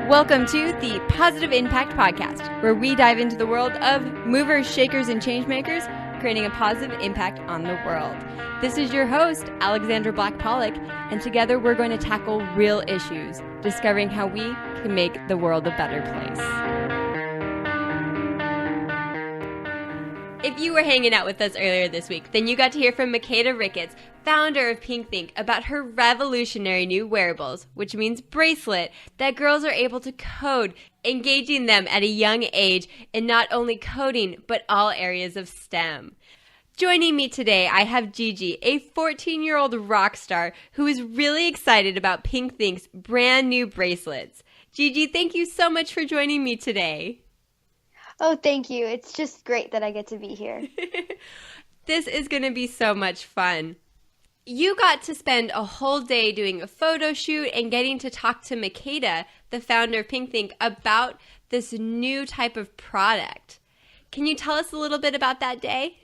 Welcome to the Positive Impact Podcast, where we dive into the world of movers, shakers, and changemakers, creating a positive impact on the world. This is your host, Alexandra Black-Pollock, and together we're going to tackle real issues, discovering how we can make the world a better place. If you were hanging out with us earlier this week, then you got to hear from Makeda Ricketts, founder of Pink Think, about her revolutionary new wearables, which means bracelet, that girls are able to code, engaging them at a young age in not only coding, but all areas of STEM. Joining me today, I have Gigi, a 14-year-old rock star who is really excited about Pink Think's brand new bracelets. Gigi, thank you so much for joining me today. Oh, thank you. It's just great that I get to be here. This is going to be so much fun. You got to spend a whole day doing a photo shoot and getting to talk to Makeda, the founder of Pink Think, about this new type of product. Can you tell us a little bit about that day?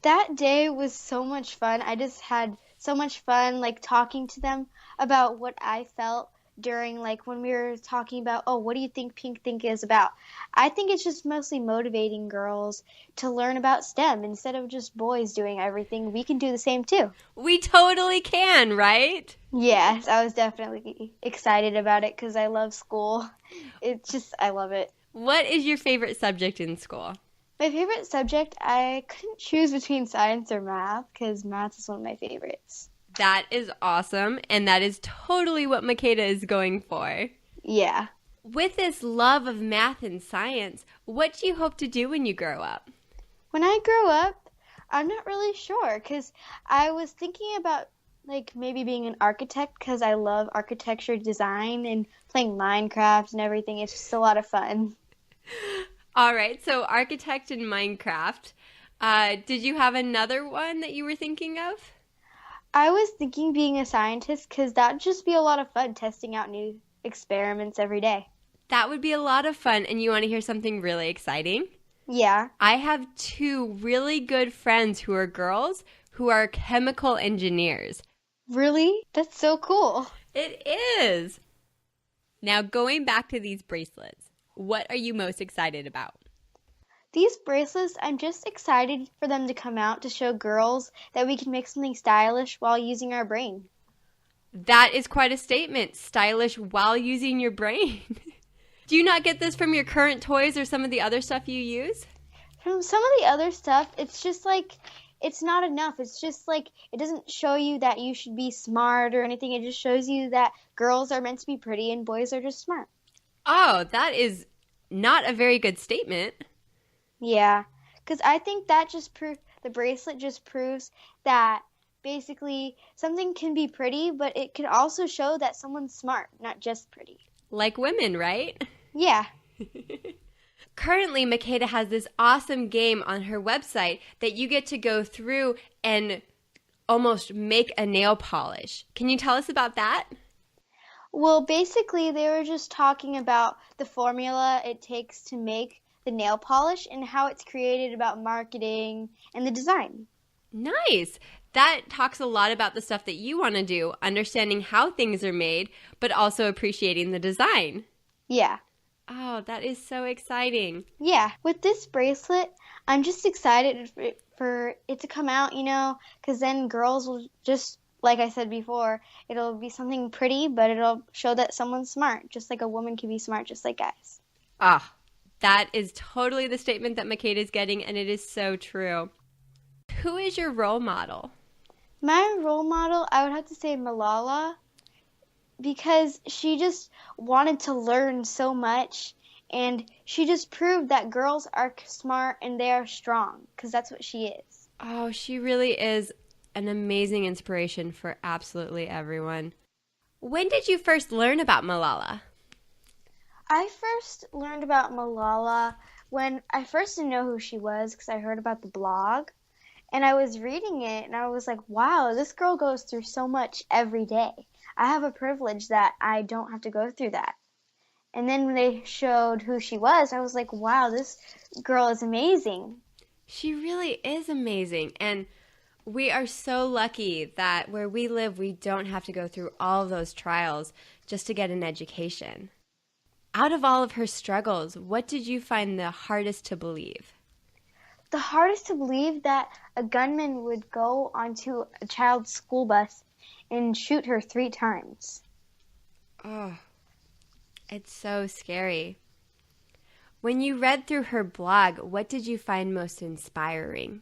That day was so much fun. I just had so much fun, talking to them about what I felt during, when we were talking about, what do you think Pink Think is about? I think it's just mostly motivating girls to learn about STEM. Instead of just boys doing everything, we can do the same too. We totally can, right? Yes, I was definitely excited about it because I love school. I love it. What is your favorite subject in school? My favorite subject, I couldn't choose between science or math because math is one of my favorites. That is awesome, and that is totally what Makeda is going for. Yeah. With this love of math and science, what do you hope to do when you grow up? When I grow up, I'm not really sure, because I was thinking about maybe being an architect because I love architecture design and playing Minecraft and everything. It's just a lot of fun. All right, so architect and Minecraft. Did you have another one that you were thinking of? I was thinking being a scientist because that would just be a lot of fun, testing out new experiments every day. That would be a lot of fun, and you want to hear something really exciting? Yeah. I have two really good friends who are girls who are chemical engineers. Really? That's so cool. It is. Now, going back to these bracelets, what are you most excited about? These bracelets, I'm just excited for them to come out to show girls that we can make something stylish while using our brain. That is quite a statement, stylish while using your brain. Do you not get this from your current toys or some of the other stuff you use? From some of the other stuff, it's just it's not enough. It's just it doesn't show you that you should be smart or anything. It just shows you that girls are meant to be pretty and boys are just smart. Oh, that is not a very good statement. Yeah, because I think that the bracelet just proves that basically something can be pretty, but it can also show that someone's smart, not just pretty. Like women, right? Yeah. Currently, Makeda has this awesome game on her website that you get to go through and almost make a nail polish. Can you tell us about that? Well, basically, they were just talking about the formula it takes to make the nail polish and how it's created, about marketing and the design. Nice. That talks a lot about the stuff that you want to do, understanding how things are made, but also appreciating the design. Yeah. Oh, that is so exciting. Yeah. With this bracelet, I'm just excited for it to come out, because then girls will just, like I said before, it'll be something pretty, but it'll show that someone's smart, just like a woman can be smart, just like guys. Ah. That is totally the statement that Makeda is getting, and it is so true. Who is your role model? My role model, I would have to say Malala, because she just wanted to learn so much, and she just proved that girls are smart and they are strong, because that's what she is. Oh, she really is an amazing inspiration for absolutely everyone. When did you first learn about Malala? I first learned about Malala when I first didn't know who she was because I heard about the blog. And I was reading it and I was like, wow, this girl goes through so much every day. I have a privilege that I don't have to go through that. And then when they showed who she was, I was like, wow, this girl is amazing. She really is amazing. And we are so lucky that where we live, we don't have to go through all of those trials just to get an education. Out of all of her struggles, what did you find the hardest to believe? The hardest to believe that a gunman would go onto a child's school bus and shoot her 3 times. Oh, it's so scary. When you read through her blog, what did you find most inspiring?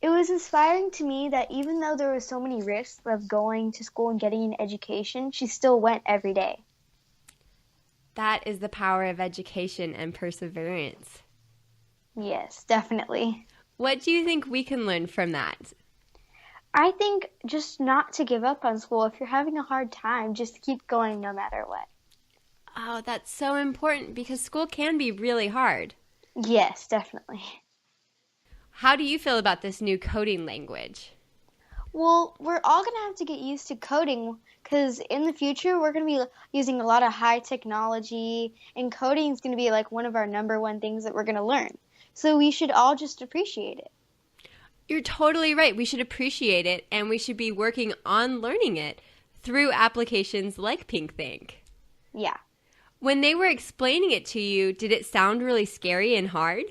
It was inspiring to me that even though there were so many risks of going to school and getting an education, she still went every day. That is the power of education and perseverance. Yes, definitely. What do you think we can learn from that? I think just not to give up on school. If you're having a hard time, just keep going no matter what. Oh, that's so important because school can be really hard. Yes, definitely. How do you feel about this new coding language? Well, we're all going to have to get used to coding because in the future we're going to be using a lot of high technology, and coding is going to be like one of our number one things that we're going to learn. So we should all just appreciate it. You're totally right. We should appreciate it, and we should be working on learning it through applications like Pink Think. Yeah. When they were explaining it to you, did it sound really scary and hard?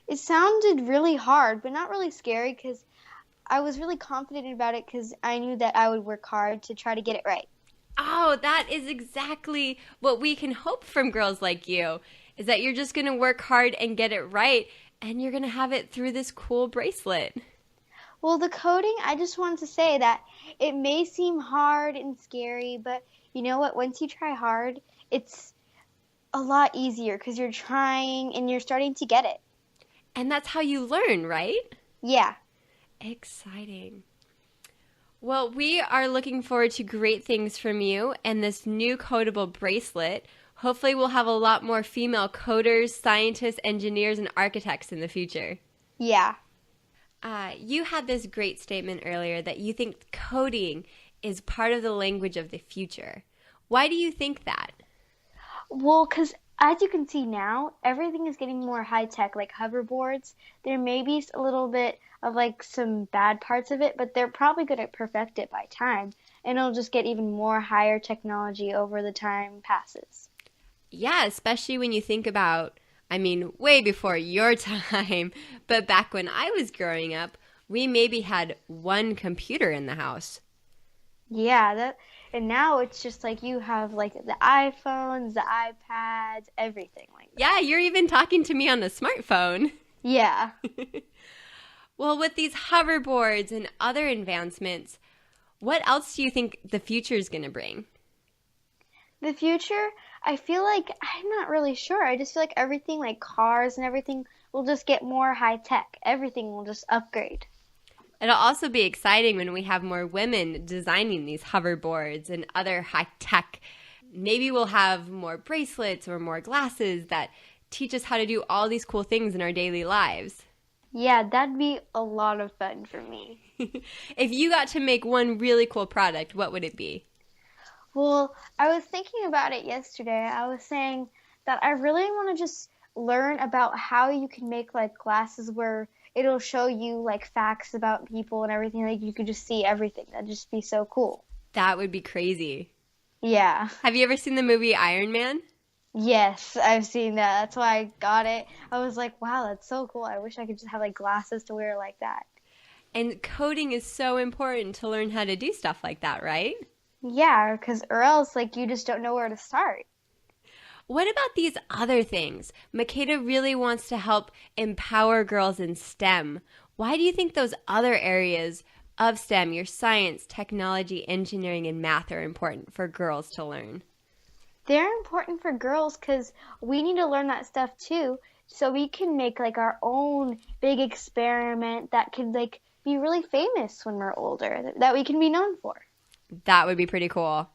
It sounded really hard, but not really scary because I was really confident about it because I knew that I would work hard to try to get it right. Oh, that is exactly what we can hope from girls like you, is that you're just going to work hard and get it right, and you're going to have it through this cool bracelet. Well, the coding, I just wanted to say that it may seem hard and scary, but you know what? Once you try hard, it's a lot easier because you're trying and you're starting to get it. And that's how you learn, right? Yeah. Exciting. Well, we are looking forward to great things from you and this new codable bracelet. Hopefully we'll have a lot more female coders, scientists, engineers, and architects in the future. Yeah. You had this great statement earlier that you think coding is part of the language of the future. Why do you think that? Well, because as you can see now, everything is getting more high-tech, like hoverboards. There may be a little bit of like some bad parts of it, but they're probably going to perfect it by time, and it'll just get even more higher technology over the time passes. Yeah, especially when you think about, way before your time, but back when I was growing up, we maybe had one computer in the house. Yeah, and now it's just like you have like the iPhones, the iPads, everything like that. Yeah, you're even talking to me on a smartphone. Yeah. Well, with these hoverboards and other advancements, what else do you think the future is going to bring? The future, I feel like I'm not really sure. I just feel like everything, like cars and everything, will just get more high tech. Everything will just upgrade. It'll also be exciting when we have more women designing these hoverboards and other high tech. Maybe we'll have more bracelets or more glasses that teach us how to do all these cool things in our daily lives. Yeah, that'd be a lot of fun for me. If you got to make one really cool product, what would it be? Well, I was thinking about it yesterday. I was saying that I really want to just learn about how you can make like glasses where it'll show you like facts about people and everything. Like you could just see everything. That'd just be so cool. That would be crazy. Yeah. Have you ever seen the movie Iron Man? Yes, I've seen that. That's why I got it. I was like, wow, that's so cool. I wish I could just have like glasses to wear like that. And coding is so important to learn how to do stuff like that, right? Yeah, or else like you just don't know where to start. What about these other things? Makeda really wants to help empower girls in STEM. Why do you think those other areas of STEM, your science, technology, engineering, and math, are important for girls to learn? They're important for girls because we need to learn that stuff too, so we can make like our own big experiment that could like be really famous when we're older, that we can be known for. That would be pretty cool.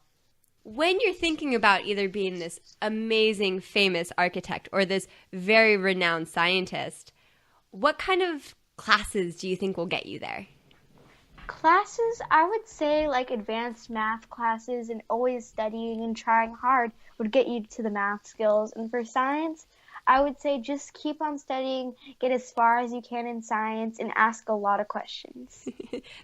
When you're thinking about either being this amazing, famous architect or this very renowned scientist, what kind of classes do you think will get you there? Classes, I would say like advanced math classes and always studying and trying hard would get you to the math skills. And for science, I would say just keep on studying, get as far as you can in science, and ask a lot of questions.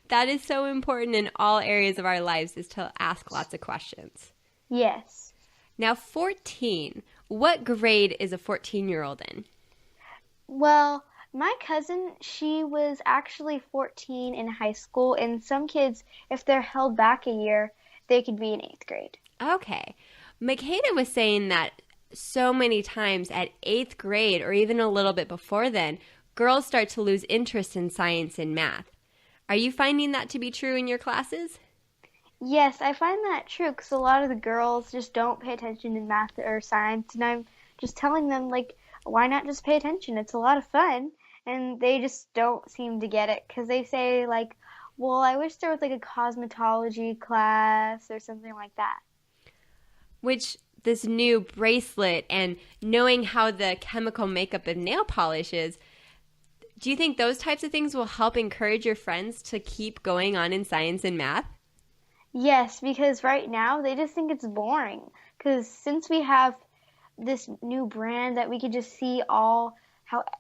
That is so important in all areas of our lives, is to ask lots of questions. Yes. Now, 14. What grade is a 14-year-old in? Well, my cousin, she was actually 14 in high school, and some kids, if they're held back a year, they could be in 8th grade. Okay. Makeda was saying that so many times at 8th grade or even a little bit before then, girls start to lose interest in science and math. Are you finding that to be true in your classes? Yes, I find that true because a lot of the girls just don't pay attention in math or science, and I'm just telling them, like, why not just pay attention? It's a lot of fun, and they just don't seem to get it because they say, like, well, I wish there was, like, a cosmetology class or something like that. Which this new bracelet and knowing how the chemical makeup of nail polish is, do you think those types of things will help encourage your friends to keep going on in science and math? Yes, because right now they just think it's boring. Because since we have this new brand that we could just see how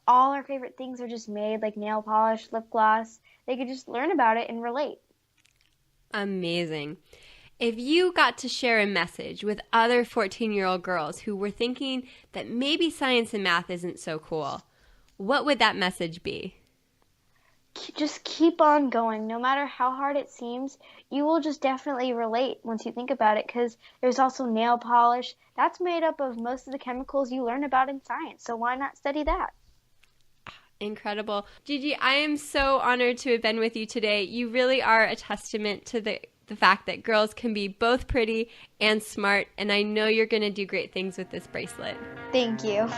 all our favorite things are just made, like nail polish, lip gloss, they could just learn about it and relate. Amazing. If you got to share a message with other 14-year-old girls who were thinking that maybe science and math isn't so cool, what would that message be? Just keep on going. No matter how hard it seems, you will just definitely relate once you think about it because there's also nail polish. That's made up of most of the chemicals you learn about in science, so why not study that? Incredible. Gigi, I am so honored to have been with you today. You really are a testament to the fact that girls can be both pretty and smart, and I know you're going to do great things with this bracelet. Thank you.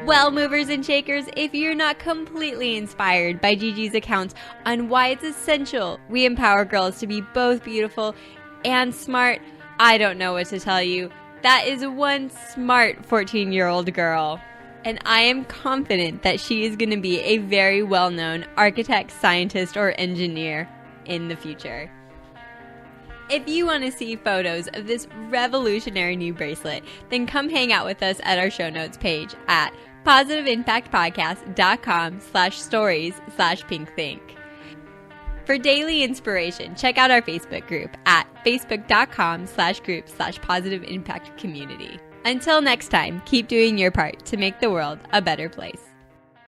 Well, movers and shakers, if you're not completely inspired by Gigi's accounts on why it's essential we empower girls to be both beautiful and smart, I don't know what to tell you. That is one smart 14-year-old girl. And I am confident that she is going to be a very well-known architect, scientist, or engineer in the future. If you want to see photos of this revolutionary new bracelet, then come hang out with us at our show notes page at positiveimpactpodcast.com/stories/pinkthink. For daily inspiration, check out our Facebook group at facebook.com/group/positiveimpactcommunity. Until next time, keep doing your part to make the world a better place.